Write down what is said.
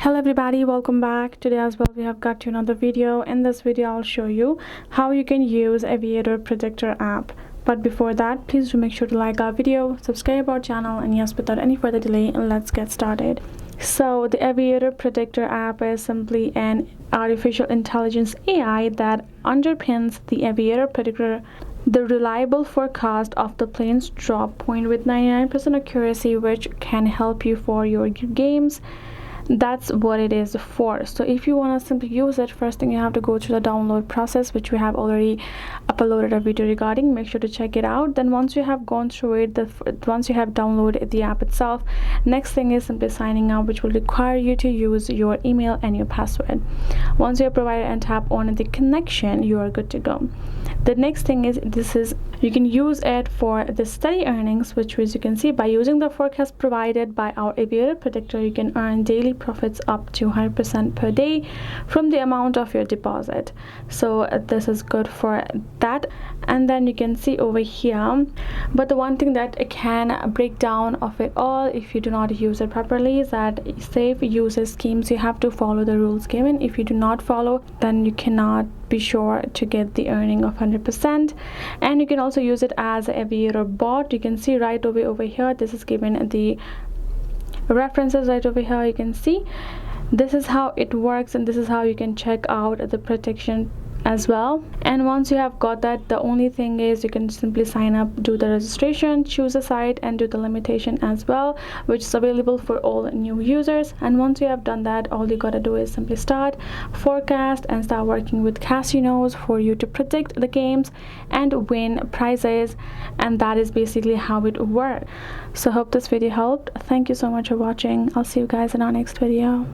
Hello everybody, welcome back. Today as well we have got to another video. In this video I'll show you how you can use Aviator Predictor app. But before that, please do make sure to like our video, subscribe our channel, and yes, without any further delay, let's get started. So the Aviator Predictor app is simply an artificial intelligence AI that underpins the Aviator Predictor, the reliable forecast of the plane's drop point with 99% accuracy, which can help you for your games. That's what it is for. So if you want to simply use it, first thing you have to go through the download process, which we have already uploaded a video regarding. Make sure to check it out. Then once you have gone through it, once you have downloaded the app itself, next thing is simply signing up, which will require you to use your email and your password. Once you have provided and tap on the connection, you are good to go. The next thing is you can use it for the steady earnings, which as you can see, by using the forecast provided by our Aviator Predictor, you can earn daily profits up to 100% per day from the amount of your deposit. So this is good for that. And then you can see over here, but the one thing that can break down of it all if you do not use it properly is that safe user schemes, you have to follow the rules given. If you do not follow, then you cannot be sure to get the earning of 100%. And you can also use it as an Aviator bot. You can see right over here, this is given the references right over here. You can see this is how it works, and this is how you can check out the protection as well. And once you have got that, the only thing is you can simply sign up, do the registration, choose a site, and do the limitation as well, which is available for all new users. And once you have done that, all you gotta do is simply start forecast and start working with casinos for you to predict the games and win prizes. And that is basically how it works. So hope this video helped. Thank you so much for watching. I'll see you guys in our next video.